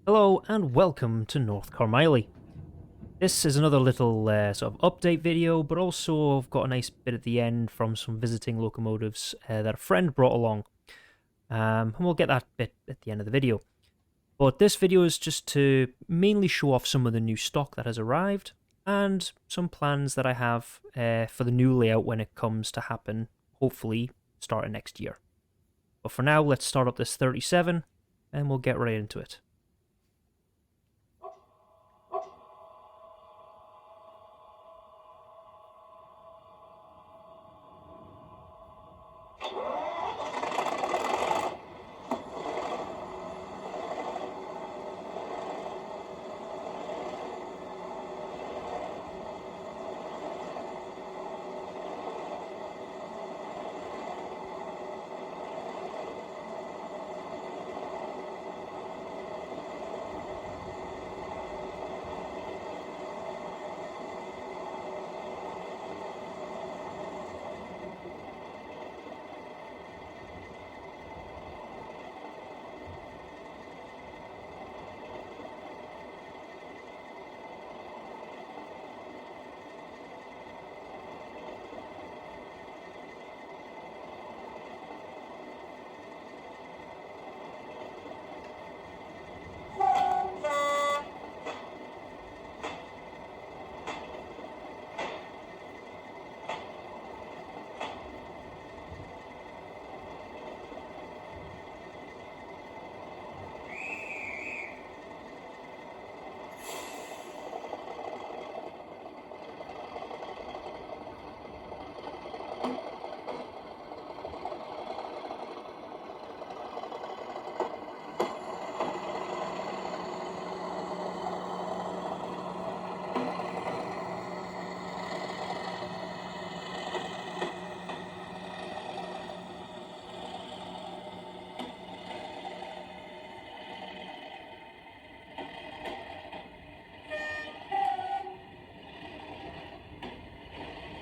Hello and welcome to North Carmyllie. This is another little sort of update video, but also I've got a nice bit at the end from some visiting locomotives that a friend brought along. And we'll get that bit at the end of the video. But this video is just to mainly show off some of the new stock that has arrived and some plans that I have for the new layout when it comes to happen, hopefully starting next year. But for now, let's start up this 37 and we'll get right into it.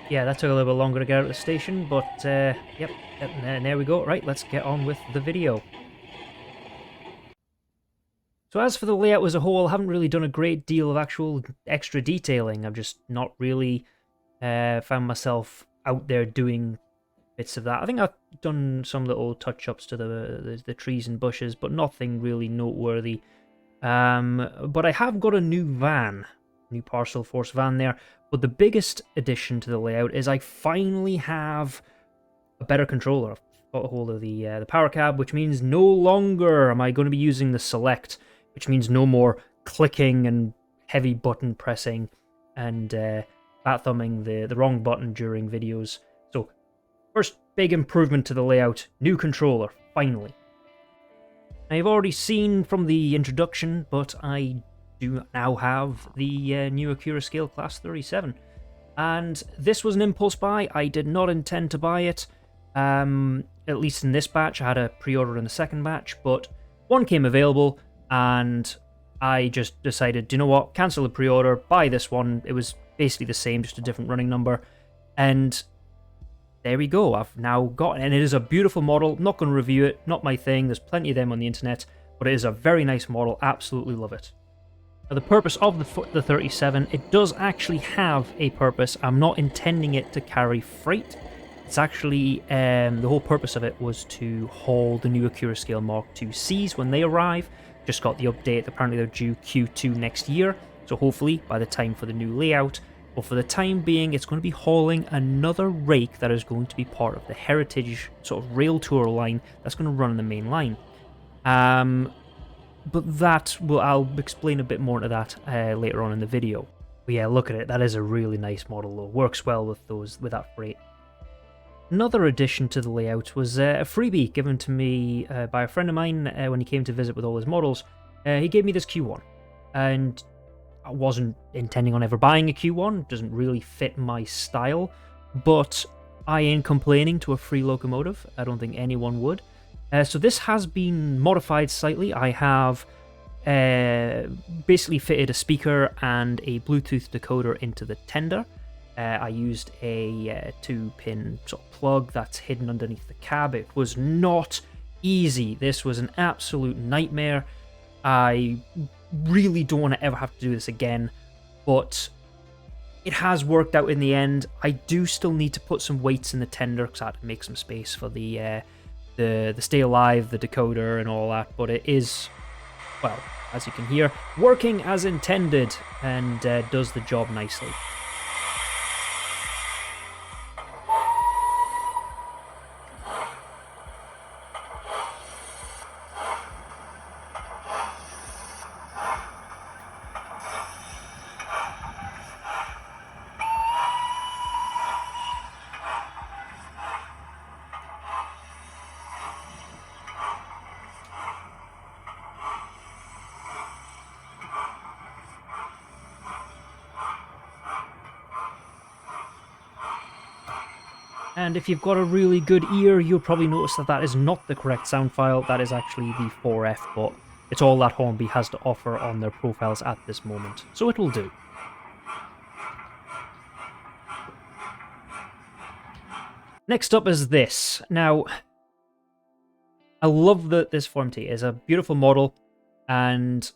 Yeah, that took a little bit longer to get out of the station, but yep, and there we go. Right, let's get on with the video. So as for the layout as a whole, I haven't really done a great deal of actual extra detailing. I've just not really found myself out there doing bits of that. I think I've done some little touch-ups to the trees and bushes, but nothing really noteworthy. But I have got a new van, new Parcel Force van there. But the biggest addition to the layout is I finally have a better controller. I've got a hold of the power cab, which means no longer am I going to be using the select, which means no more clicking and heavy button pressing and bat thumbing the wrong button during videos. So first big improvement to the layout, new controller, finally. Now you've already seen from the introduction, but I do now have the new Accurascale Class 37. And this was an impulse buy. I did not intend to buy it, at least in this batch. I had a pre-order in the second batch, but one came available, and I just decided, do you know what, cancel the pre-order, buy this one. It was basically the same, just a different running number. And there we go, I've now got it. And it is a beautiful model. Not going to review it, not my thing. There's plenty of them on the internet, but it is a very nice model. Absolutely love it. For the purpose of the 37, it does actually have a purpose. I'm not intending it to carry freight. It's actually, the whole purpose of it was to haul the new Accurascale Mark IICs when they arrive. Just got the update, apparently they're due Q2 next year, so hopefully by the time for the new layout. But for the time being, it's going to be hauling another rake that is going to be part of the Heritage sort of rail tour line that's going to run on the main line. But that I'll explain a bit more into that later on in the video. But yeah, look at it. That is a really nice model, though. Works well with that freight. Another addition to the layout was a freebie given to me by a friend of mine when he came to visit with all his models. He gave me this Q1, and I wasn't intending on ever buying a Q1. It doesn't really fit my style, but I ain't complaining to a free locomotive. I don't think anyone would. So this has been modified slightly. I have basically fitted a speaker and a Bluetooth decoder into the tender. I used a 2-pin sort of plug that's hidden underneath the cab. It was not easy. This was an absolute nightmare. I really don't want to ever have to do this again, but it has worked out in the end. I do still need to put some weights in the tender because I had to make some space for the stay alive, the decoder, and all that. But it is, well, as you can hear, working as intended and does the job nicely. And if you've got a really good ear, you'll probably notice that that is not the correct sound file. That is actually the 4F, but it's all that Hornby has to offer on their profiles at this moment, so it will do. Next up is this. Now, I love this Form T. It's a beautiful model, and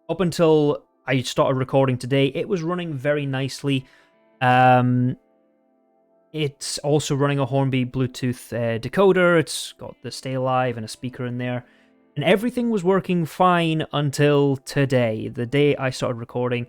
up until I started recording today, it was running very nicely. It's also running a Hornby Bluetooth decoder. It's got the Stay Alive and a speaker in there. And everything was working fine until today, the day I started recording.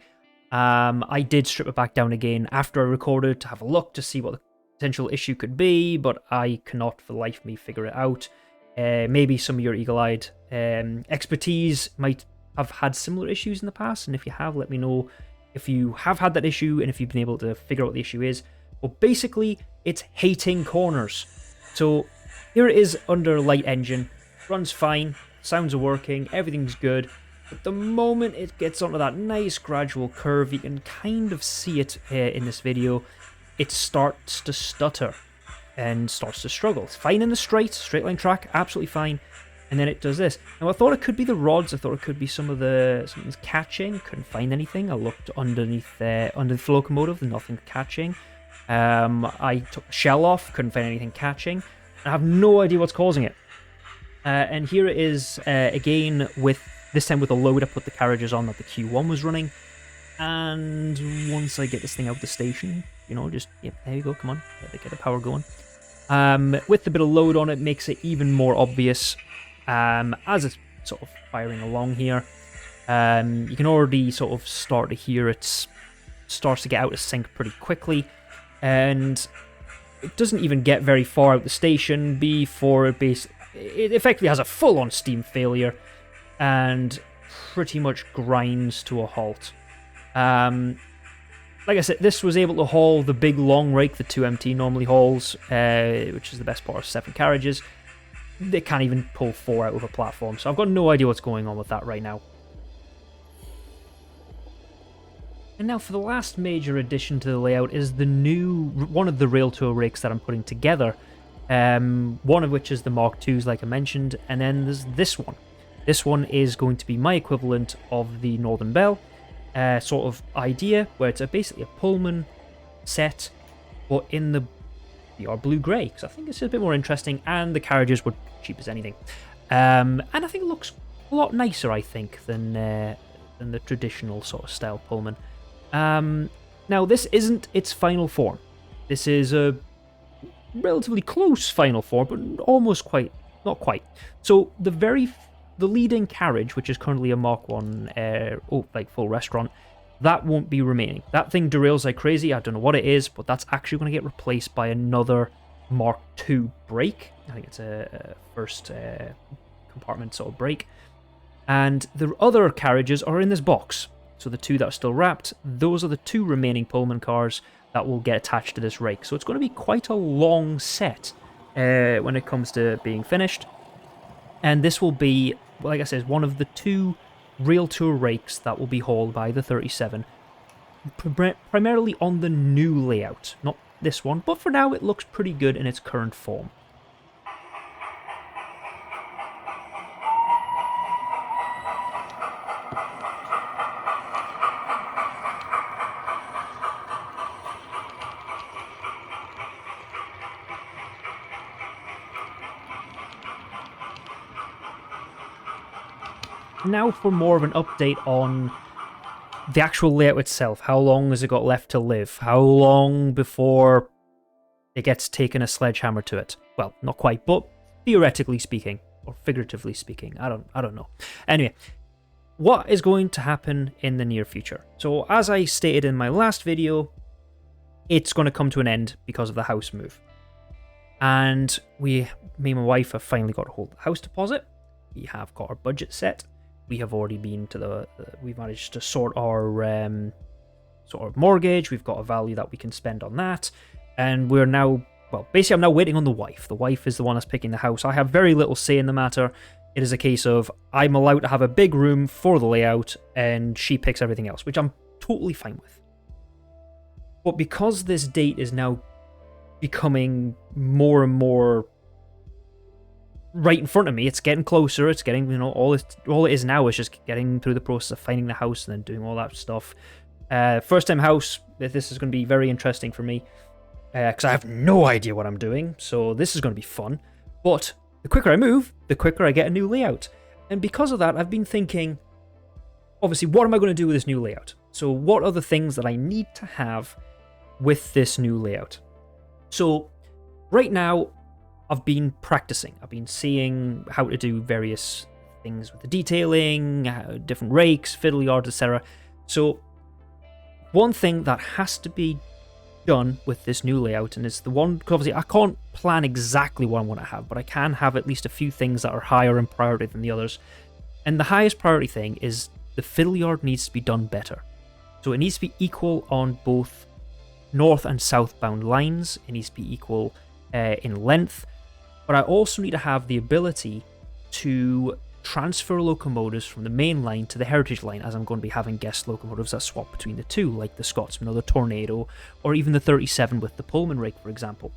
I did strip it back down again after I recorded to have a look to see what the potential issue could be, but I cannot for the life of me figure it out. Maybe some of your eagle-eyed expertise might have had similar issues in the past, and if you have, let me know if you have had that issue and if you've been able to figure out what the issue is. But basically, it's hating corners. So here it is under light engine, runs fine, sounds are working, everything's good. But the moment it gets onto that nice gradual curve, you can kind of see it in this video, it starts to stutter and starts to struggle. It's fine in the straight line track, absolutely fine. And then it does this. Now I thought it could be the rods, I thought it could be something's catching, couldn't find anything. I looked underneath the locomotive, nothing catching. I took the shell off, couldn't find anything catching. I have no idea what's causing it. And here it is again, with this time with a load. I put the carriages on that the Q1 was running. And once I get this thing out the station, you know, just, yep, there you go, come on, get the power going. With the bit of load on it, makes it even more obvious as it's sort of firing along here. You can already sort of start to hear it starts to get out of sync pretty quickly. And it doesn't even get very far out the station before it effectively has a full-on steam failure and pretty much grinds to a halt. Like I said, this was able to haul the big long rake, the 2MT normally hauls, which is the best part of 7 carriages. They can't even pull 4 out of a platform, so I've got no idea what's going on with that right now. And now for the last major addition to the layout is the one of the rail tour rakes that I'm putting together. One of which is the Mark IIs, like I mentioned, and then there's this one. This one is going to be my equivalent of the Northern Bell sort of idea, where it's basically a Pullman set, but in the blue-grey, because I think it's a bit more interesting, and the carriages were cheap as anything. And I think it looks a lot nicer, I think, than the traditional sort of style Pullman. Now, this isn't its final form. This is a relatively close final form, but almost not quite. So the leading carriage, which is currently a Mark 1, like full restaurant, that won't be remaining. That thing derails like crazy. I don't know what it is, but that's actually going to get replaced by another Mark II brake. I think it's a first compartment sort of brake. And the other carriages are in this box. So the 2 that are still wrapped, those are the 2 remaining Pullman cars that will get attached to this rake. So it's going to be quite a long set when it comes to being finished. And this will be, like I said, one of the 2 rail tour rakes that will be hauled by the 37. Primarily on the new layout, not this one, but for now it looks pretty good in its current form. now for more of an update on the actual layout itself. How long has it got left to live? How long before it gets taken a sledgehammer to it? Well, not quite, but theoretically speaking, or figuratively speaking, I don't know. Anyway, what is going to happen in the near future? So as I stated in my last video, it's going to come to an end because of the house move. And me and my wife have finally got a hold of the house deposit. We have got our budget set. We have already been to we've managed to sort our sort of mortgage. We've got a value that we can spend on that. And we're now, well, basically I'm now waiting on the wife. The wife is the one that's picking the house. I have very little say in the matter. It is a case of I'm allowed to have a big room for the layout and she picks everything else, which I'm totally fine with. But because this date is now becoming more and more right in front of me, it's getting closer, it's getting, you know, all it is now is just getting through the process of finding the house and then doing all that stuff. First time house, this is going to be very interesting for me because I have no idea what I'm doing, so this is going to be fun. But the quicker I move, the quicker I get a new layout. And because of that, I've been thinking, obviously, what am I going to do with this new layout? So what are the things that I need to have with this new layout? So right now, I've been practicing. I've been seeing how to do various things with the detailing, different rakes, fiddle yards, etc. So one thing that has to be done with this new layout, and it's the one, because obviously I can't plan exactly what I want to have, but I can have at least a few things that are higher in priority than the others. And the highest priority thing is the fiddle yard needs to be done better. So it needs to be equal on both north and southbound lines. It needs to be equal in length. But I also need to have the ability to transfer locomotives from the main line to the heritage line, as I'm going to be having guest locomotives that swap between the two, like the Scotsman or the Tornado, or even the 37 with the Pullman rake, for example.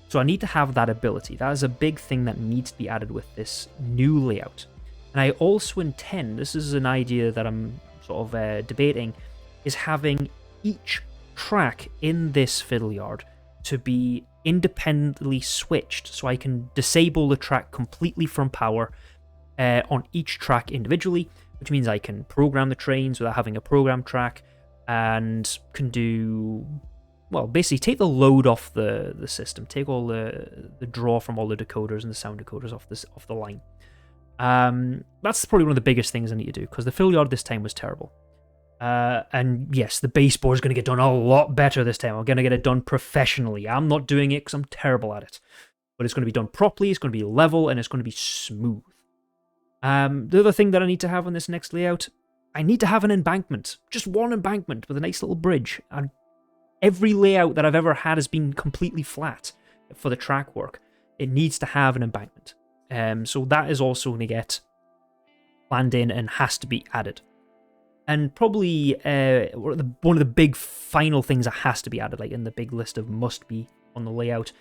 So I need to have that ability. That is a big thing that needs to be added with this new layout. And I also intend, this is an idea that I'm sort of debating, is having each track in this fiddle yard to be independently switched, so I can disable the track completely from power on each track individually, which means I can program the trains without having a program track and can do, well, basically take the load off the system, take all the draw from all the decoders and the sound decoders off the line. That's probably one of the biggest things I need to do, because the fiddle yard this time was terrible. And yes, the baseboard is going to get done a lot better this time. I'm going to get it done professionally. I'm not doing it because I'm terrible at it. But it's going to be done properly, it's going to be level, and it's going to be smooth. The other thing that I need to have on this next layout, I need to have an embankment. Just one embankment with a nice little bridge. And every layout that I've ever had has been completely flat for the track work. It needs to have an embankment. So that is also going to get planned in and has to be added. And probably one of the big final things that has to be added, like in the big list of must be on the layout,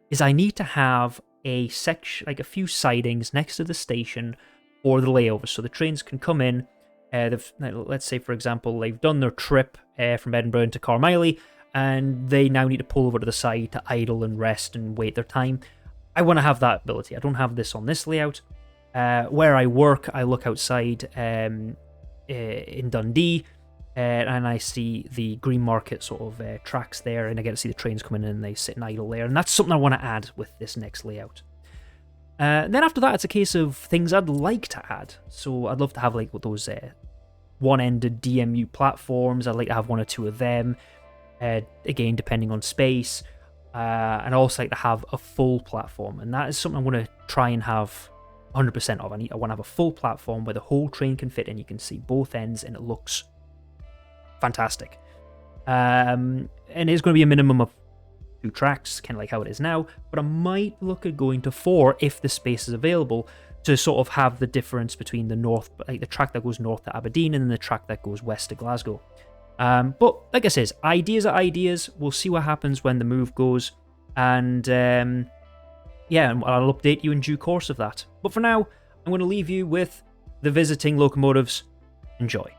is I need to have a section, like a few sidings next to the station for the layovers, so the trains can come in. Let's say, for example, they've done their trip from Edinburgh into Carmyllie, and they now need to pull over to the side to idle and rest and wait their time. I want to have that ability. I don't have this on this layout. Where I work, I look outside in Dundee, and I see the Green Market sort of tracks there, and I get to see the trains coming in and they sit and idle there, and that's something I want to add with this next layout. Then after that, it's a case of things I'd like to add. So I'd love to have like those one-ended DMU platforms. I'd like to have one or two of them, again depending on space, and I also like to have a full platform, and that is something I want to try and have 100% of. I want to have a full platform where the whole train can fit in. You can see both ends and it looks fantastic. And it's going to be a minimum of 2 tracks, kind of like how it is now, but I might look at going to 4 if the space is available, to sort of have the difference between the track that goes north to Aberdeen and then the track that goes west to Glasgow. But like I said, ideas are ideas. We'll see what happens when the move goes, and yeah, I'll update you in due course of that. But for now, I'm going to leave you with the visiting locomotives. Enjoy.